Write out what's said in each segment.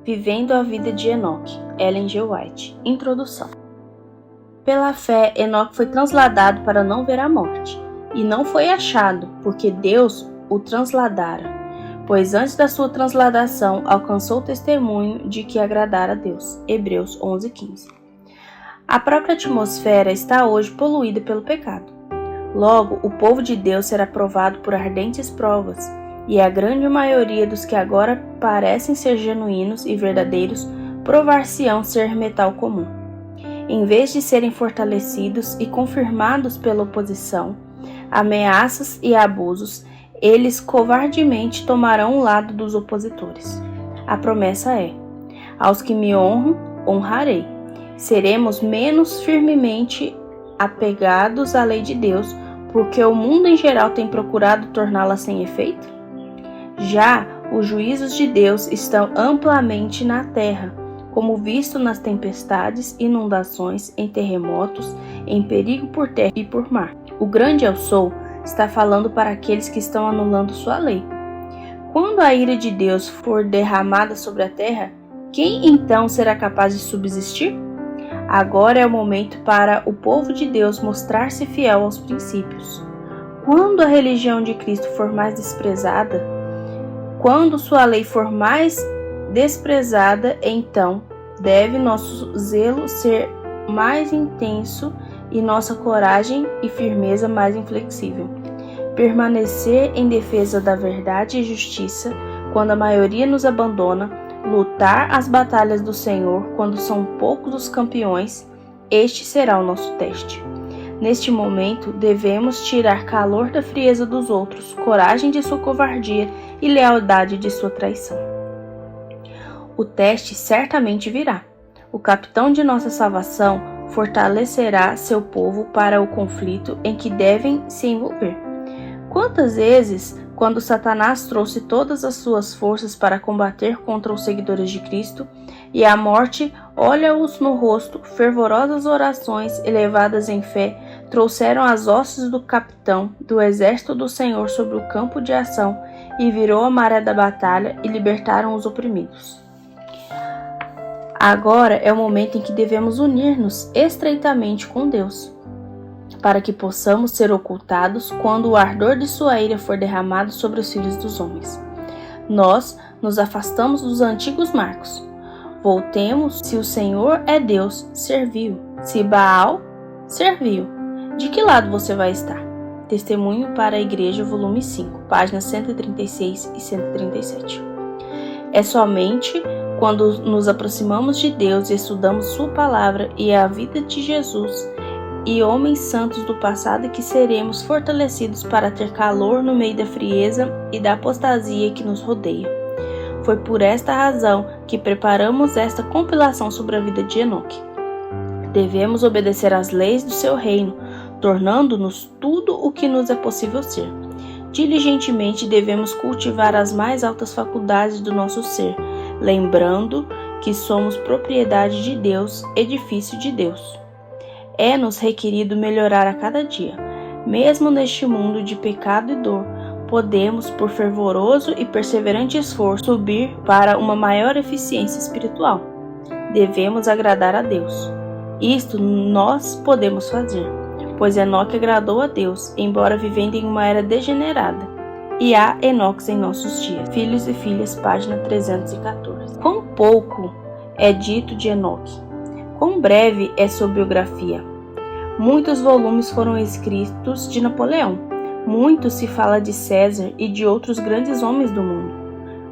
Vivendo a vida de Enoque, Ellen G. White. Introdução. Pela fé, Enoque foi transladado para não ver a morte, e não foi achado, porque Deus o transladara, pois antes da sua transladação alcançou o testemunho de que agradara a Deus. Hebreus 11:15. A própria atmosfera está hoje poluída pelo pecado. Logo, o povo de Deus será provado por ardentes provas, e a grande maioria dos que agora parecem ser genuínos e verdadeiros provar-se-ão ser metal comum. Em vez de serem fortalecidos e confirmados pela oposição, ameaças e abusos, eles covardemente tomarão o lado dos opositores. A promessa é: aos que me honram, honrarei. Seremos menos firmemente apegados à lei de Deus, porque o mundo em geral tem procurado torná-la sem efeito? Já os juízos de Deus estão amplamente na terra, como visto nas tempestades, inundações, em terremotos, em perigo por terra e por mar. O grande eu sou está falando para aqueles que estão anulando sua lei. Quando a ira de Deus for derramada sobre a terra, quem então será capaz de subsistir? Agora é o momento para o povo de Deus mostrar-se fiel aos princípios. Quando a religião de Cristo for mais desprezada, quando sua lei for mais desprezada, então deve nosso zelo ser mais intenso e nossa coragem e firmeza mais inflexível. Permanecer em defesa da verdade e justiça quando a maioria nos abandona, lutar as batalhas do Senhor quando são poucos os campeões, este será o nosso teste. Neste momento, devemos tirar calor da frieza dos outros, coragem de sua covardia e lealdade de sua traição. O teste certamente virá. O capitão de nossa salvação fortalecerá seu povo para o conflito em que devem se envolver. Quantas vezes, quando Satanás trouxe todas as suas forças para combater contra os seguidores de Cristo, e a morte olha-os no rosto, fervorosas orações elevadas em fé trouxeram as hostes do capitão do exército do Senhor sobre o campo de ação e virou a maré da batalha e libertaram os oprimidos. Agora é o momento em que devemos unir-nos estreitamente com Deus, para que possamos ser ocultados quando o ardor de sua ira for derramado sobre os filhos dos homens. Nós nos afastamos dos antigos marcos. Voltemos, se o Senhor é Deus, serviu. Se Baal, serviu. De que lado você vai estar? Testemunho para a Igreja, volume 5, páginas 136 e 137. É somente quando nos aproximamos de Deus e estudamos sua palavra e a vida de Jesus e homens santos do passado que seremos fortalecidos para ter calor no meio da frieza e da apostasia que nos rodeia. Foi por esta razão que preparamos esta compilação sobre a vida de Enoque. Devemos obedecer às leis do seu reino, tornando-nos tudo o que nos é possível ser. Diligentemente devemos cultivar as mais altas faculdades do nosso ser, lembrando que somos propriedade de Deus, edifício de Deus. É-nos requerido melhorar a cada dia. Mesmo neste mundo de pecado e dor, podemos, por fervoroso e perseverante esforço, subir para uma maior eficiência espiritual. Devemos agradar a Deus. Isto nós podemos fazer, pois Enoque agradou a Deus, embora vivendo em uma era degenerada. E há Enoques em nossos dias. Filhos e filhas, página 314. Quão pouco é dito de Enoque? Quão breve é sua biografia? Muitos volumes foram escritos de Napoleão. Muito se fala de César e de outros grandes homens do mundo.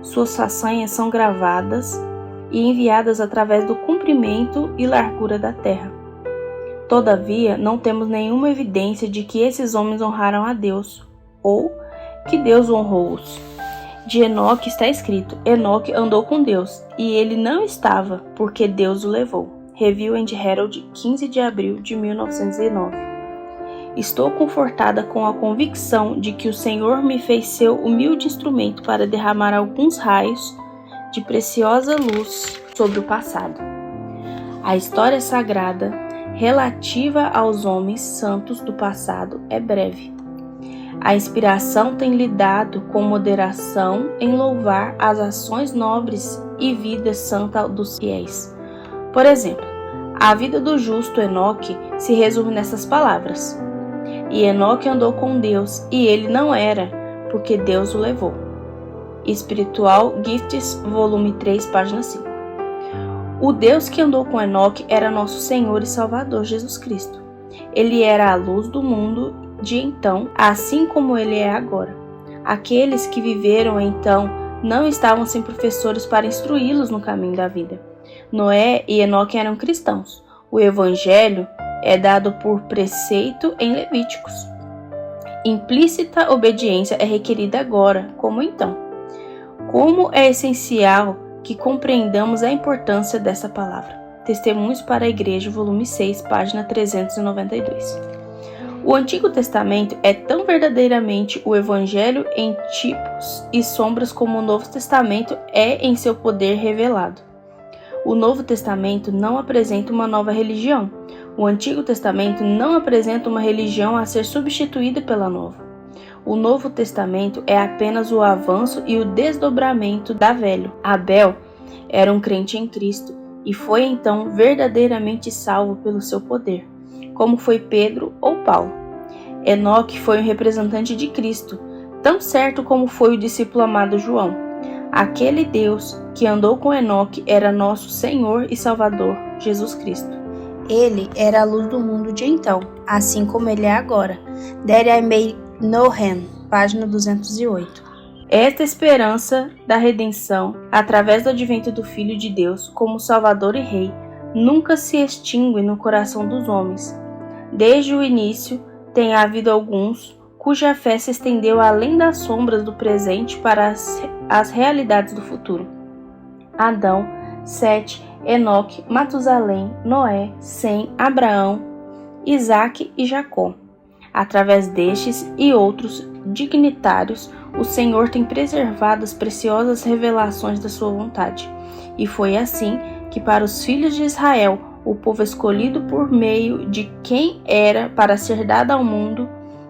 Suas façanhas são gravadas e enviadas através do comprimento e largura da terra. Todavia, não temos nenhuma evidência de que esses homens honraram a Deus, ou que Deus honrou-os. De Enoque está escrito: Enoque andou com Deus, e ele não estava, porque Deus o levou. Review and Herald, 15 de abril de 1909. Estou confortada com a convicção de que o Senhor me fez seu humilde instrumento para derramar alguns raios de preciosa luz sobre o passado. A história sagrada relativa aos homens santos do passado é breve. A inspiração tem lidado com moderação em louvar as ações nobres e vida santa dos fiéis. Por exemplo, a vida do justo Enoque se resume nessas palavras: E Enoque andou com Deus, e ele não era, porque Deus o levou. Espiritual Gifts, volume 3, página 5. O Deus que andou com Enoque era nosso Senhor e Salvador Jesus Cristo. Ele era a luz do mundo de então, assim como ele é agora. Aqueles que viveram então não estavam sem professores para instruí-los no caminho da vida. Noé e Enoque eram cristãos. O Evangelho é dado por preceito em Levíticos. Implícita obediência é requerida agora, como então. Como é essencial que compreendamos a importância dessa palavra. Testemunhos para a Igreja, volume 6, página 392. O Antigo Testamento é tão verdadeiramente o Evangelho em tipos e sombras como o Novo Testamento é em seu poder revelado. O Novo Testamento não apresenta uma nova religião. O Antigo Testamento não apresenta uma religião a ser substituída pela nova. O Novo Testamento é apenas o avanço e o desdobramento da velha. Abel era um crente em Cristo e foi então verdadeiramente salvo pelo seu poder, como foi Pedro ou Paulo. Enoque foi um representante de Cristo, tão certo como foi o discípulo amado João. Aquele Deus que andou com Enoque era nosso Senhor e Salvador, Jesus Cristo. Ele era a luz do mundo de então, assim como ele é agora. That I may know him, página 208. Esta esperança da redenção, através do advento do Filho de Deus como Salvador e Rei, nunca se extingue no coração dos homens. Desde o início, tem havido alguns cuja fé se estendeu além das sombras do presente para as realidades do futuro. Adão, Sete, Enoque, Matusalém, Noé, Sem, Abraão, Isaque e Jacó. Através destes e outros dignitários, o Senhor tem preservado as preciosas revelações da sua vontade. E foi assim que para os filhos de Israel, o povo escolhido por meio de quem era para ser dado ao mundo,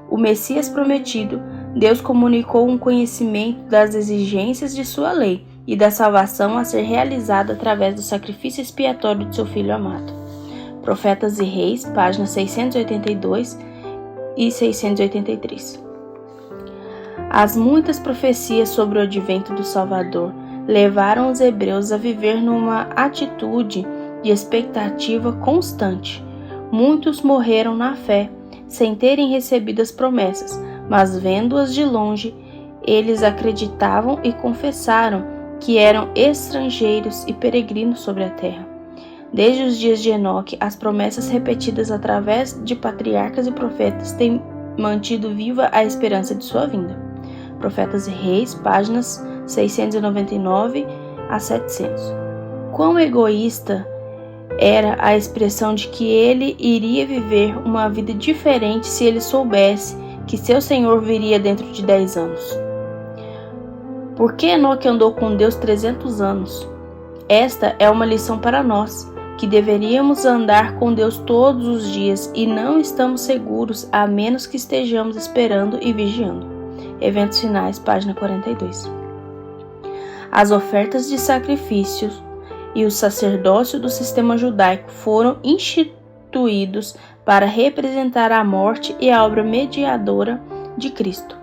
o Messias prometido, Deus comunicou um conhecimento das exigências de sua lei e da salvação a ser realizada através do sacrifício expiatório de seu Filho amado. Profetas e Reis, páginas 682 e 683. As muitas profecias sobre o advento do Salvador levaram os hebreus a viver numa atitude de expectativa constante. Muitos morreram na fé, sem terem recebido as promessas, mas vendo-as de longe, eles acreditavam e confessaram que eram estrangeiros e peregrinos sobre a terra. Desde os dias de Enoque, as promessas repetidas através de patriarcas e profetas têm mantido viva a esperança de sua vinda. Profetas e Reis, páginas 699 a 700. Quão egoísta era a expressão de que ele iria viver uma vida diferente se ele soubesse que seu Senhor viria dentro de 10 anos. Por que Enoque andou com Deus 300 anos? Esta é uma lição para nós, que deveríamos andar com Deus todos os dias e não estamos seguros a menos que estejamos esperando e vigiando. Eventos finais, página 42. As ofertas de sacrifícios e o sacerdócio do sistema judaico foram instituídos para representar a morte e a obra mediadora de Cristo.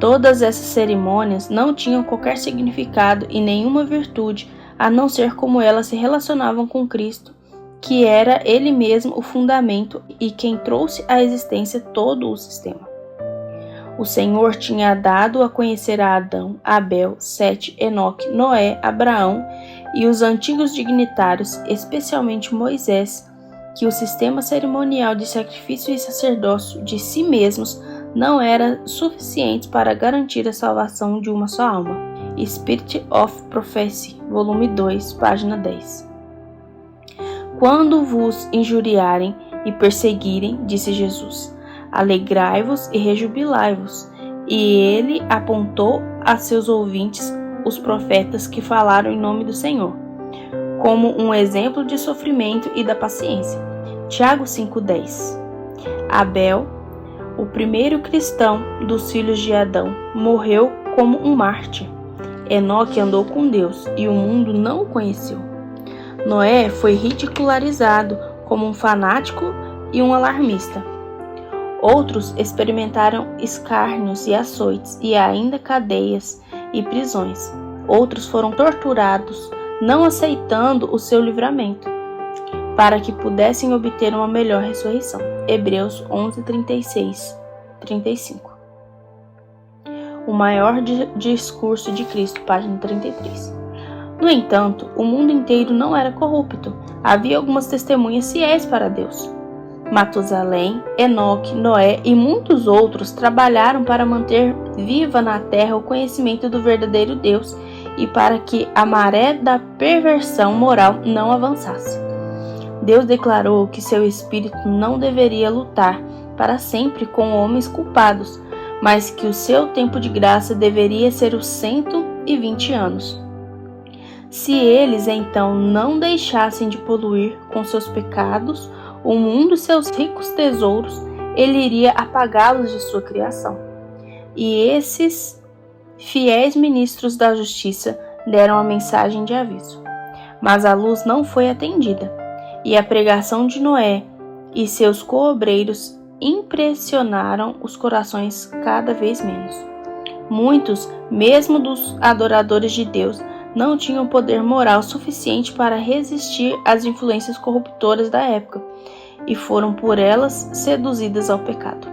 Todas essas cerimônias não tinham qualquer significado e nenhuma virtude, a não ser como elas se relacionavam com Cristo, que era Ele mesmo o fundamento e quem trouxe à existência todo o sistema. O Senhor tinha dado a conhecer a Adão, Abel, Sete, Enoque, Noé, Abraão e os antigos dignitários, especialmente Moisés, que o sistema cerimonial de sacrifício e sacerdócio de si mesmos não era suficiente para garantir a salvação de uma só alma. Spirit of Prophecy, volume 2, página 10. Quando vos injuriarem e perseguirem, disse Jesus, alegrai-vos e rejubilai-vos. E ele apontou a seus ouvintes os profetas que falaram em nome do Senhor, como um exemplo de sofrimento e da paciência. Tiago 5,10. Abel, o primeiro cristão dos filhos de Adão, morreu como um mártir. Enoque andou com Deus e o mundo não o conheceu. Noé foi ridicularizado como um fanático e um alarmista. Outros experimentaram escárnios e açoites e ainda cadeias e prisões. Outros foram torturados, não aceitando o seu livramento, para que pudessem obter uma melhor ressurreição. Hebreus 11:36-35. O maior discurso de Cristo, página 33. No entanto, o mundo inteiro não era corrupto. Havia algumas testemunhas fiéis para Deus. Matusalém, Enoque, Noé e muitos outros trabalharam para manter viva na terra o conhecimento do verdadeiro Deus e para que a maré da perversão moral não avançasse. Deus declarou que seu espírito não deveria lutar para sempre com homens culpados, mas que o seu tempo de graça deveria ser os 120 anos. Se eles então não deixassem de poluir com seus pecados o mundo e seus ricos tesouros, ele iria apagá-los de sua criação. E esses fiéis ministros da justiça deram a mensagem de aviso. Mas a luz não foi atendida, e a pregação de Noé e seus coobreiros impressionaram os corações cada vez menos. Muitos, mesmo dos adoradores de Deus, não tinham poder moral suficiente para resistir às influências corruptoras da época e foram por elas seduzidas ao pecado.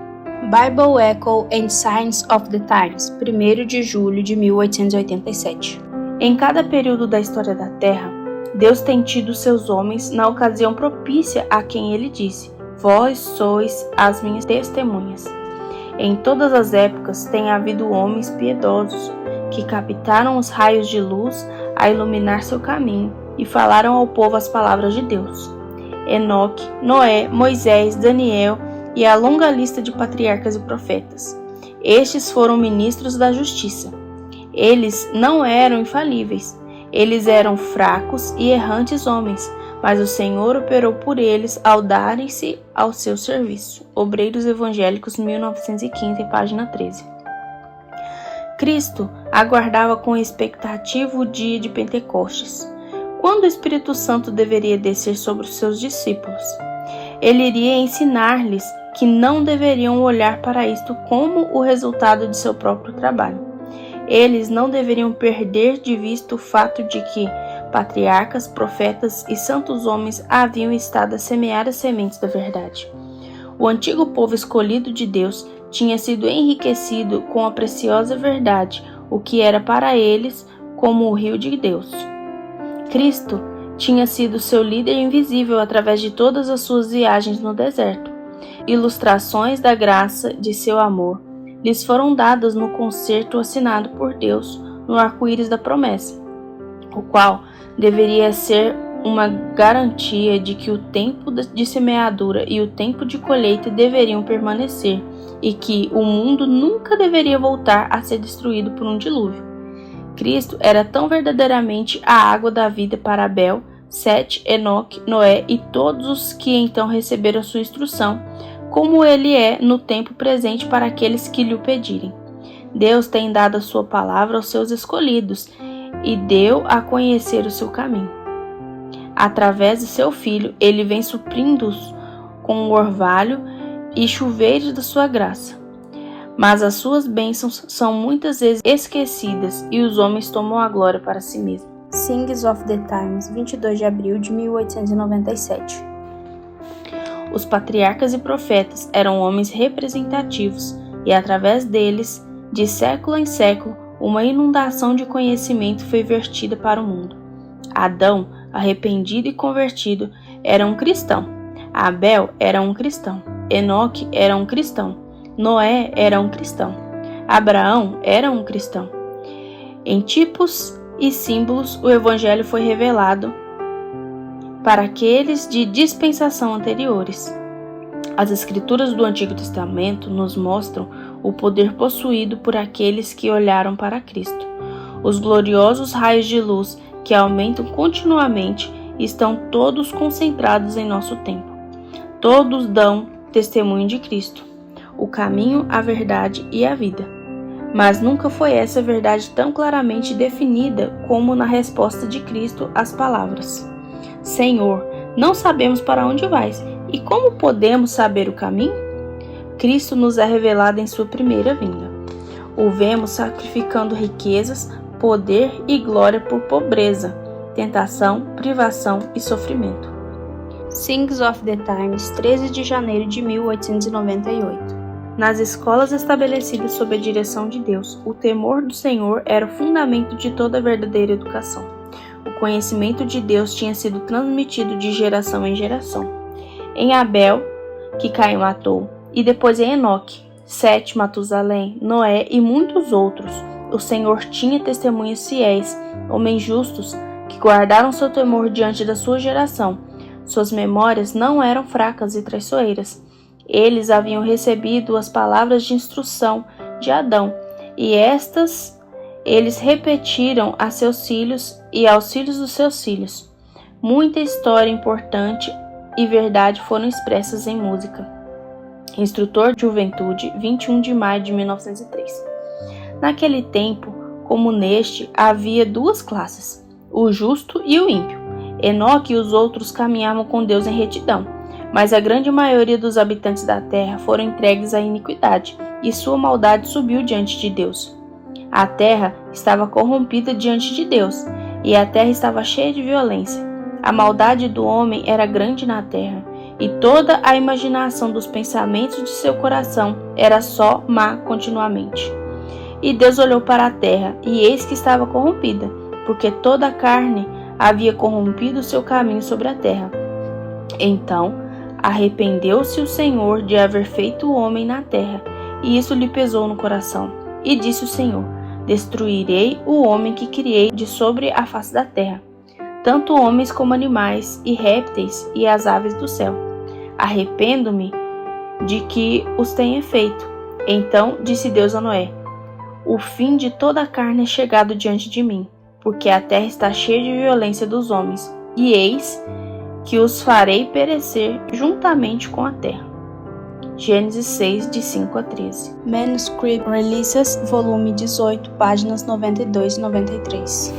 Bible Echo and Signs of the Times, 1º de julho de 1887. Em cada período da história da Terra, Deus tem tido seus homens na ocasião propícia a quem ele disse: vós sois as minhas testemunhas. Em todas as épocas tem havido homens piedosos que captaram os raios de luz a iluminar seu caminho e falaram ao povo as palavras de Deus. Enoque, Noé, Moisés, Daniel e a longa lista de patriarcas e profetas. Estes foram ministros da justiça. Eles não eram infalíveis. Eles eram fracos e errantes homens, mas o Senhor operou por eles ao darem-se ao seu serviço. Obreiros Evangélicos, 1915, página 13. Cristo aguardava com expectativa o dia de Pentecostes, quando o Espírito Santo deveria descer sobre os seus discípulos. Ele iria ensinar-lhes que não deveriam olhar para isto como o resultado de seu próprio trabalho. Eles não deveriam perder de vista o fato de que patriarcas, profetas e santos homens haviam estado a semear as sementes da verdade. O antigo povo escolhido de Deus tinha sido enriquecido com a preciosa verdade, o que era para eles como o rio de Deus. Cristo tinha sido seu líder invisível através de todas as suas viagens no deserto. Ilustrações da graça de seu amor lhes foram dadas no concerto assinado por Deus no arco-íris da promessa, o qual deveria ser uma garantia de que o tempo de semeadura e o tempo de colheita deveriam permanecer e que o mundo nunca deveria voltar a ser destruído por um dilúvio. Cristo era tão verdadeiramente a água da vida para Abel, Sete, Enoque, Noé e todos os que então receberam sua instrução, como ele é no tempo presente para aqueles que lhe o pedirem. Deus tem dado a sua palavra aos seus escolhidos e deu a conhecer o seu caminho. Através de seu Filho, ele vem suprindo-os com o orvalho e chuveiros da sua graça. Mas as suas bênçãos são muitas vezes esquecidas e os homens tomam a glória para si mesmos. Signs of the Times, 22 de abril de 1897. Os patriarcas e profetas eram homens representativos e através deles, de século em século, uma inundação de conhecimento foi vertida para o mundo. Adão, arrependido e convertido, era um cristão. Abel era um cristão. Enoque era um cristão. Noé era um cristão. Abraão era um cristão. Em tipos e símbolos, o Evangelho foi revelado para aqueles de dispensação anteriores. As Escrituras do Antigo Testamento nos mostram o poder possuído por aqueles que olharam para Cristo. Os gloriosos raios de luz que aumentam continuamente estão todos concentrados em nosso tempo. Todos dão testemunho de Cristo. o caminho, a verdade e a vida. Mas nunca foi essa verdade tão claramente definida como na resposta de Cristo às palavras: Senhor, não sabemos para onde vais, e como podemos saber o caminho? Cristo nos é revelado em sua primeira vinda. O vemos sacrificando riquezas, poder e glória por pobreza, tentação, privação e sofrimento. Things of the Times, 13 de janeiro de 1898. Nas escolas estabelecidas sob a direção de Deus, o temor do Senhor era o fundamento de toda a verdadeira educação. O conhecimento de Deus tinha sido transmitido de geração em geração. Em Abel, que Caim matou, e depois em Enoque, Sete, Matusalém, Noé e muitos outros, o Senhor tinha testemunhas fiéis, homens justos, que guardaram seu temor diante da sua geração. Suas memórias não eram fracas e traiçoeiras. Eles haviam recebido as palavras de instrução de Adão, e estas eles repetiram a seus filhos e aos filhos dos seus filhos. Muita história importante e verdade foram expressas em música. Instrutor de Juventude, 21 de maio de 1903. Naquele tempo, como neste, havia duas classes, o justo e o ímpio. Enoque e os outros caminhavam com Deus em retidão, mas a grande maioria dos habitantes da terra foram entregues à iniquidade, e sua maldade subiu diante de Deus. A terra estava corrompida diante de Deus, e a terra estava cheia de violência. A maldade do homem era grande na terra, e toda a imaginação dos pensamentos de seu coração era só má continuamente. E Deus olhou para a terra, e eis que estava corrompida, porque toda a carne havia corrompido o seu caminho sobre a terra. Então arrependeu-se o Senhor de haver feito o homem na terra, e isso lhe pesou no coração. E disse o Senhor: Destruirei o homem que criei de sobre a face da terra, tanto homens como animais, e répteis, e as aves do céu. Arrependo-me de que os tenha feito. Então disse Deus a Noé: O fim de toda a carne é chegado diante de mim, porque a terra está cheia de violência dos homens, e eis que os farei perecer juntamente com a terra. Gênesis 6, de 5 a 13. Manuscript Releases, volume 18, páginas 92 e 93.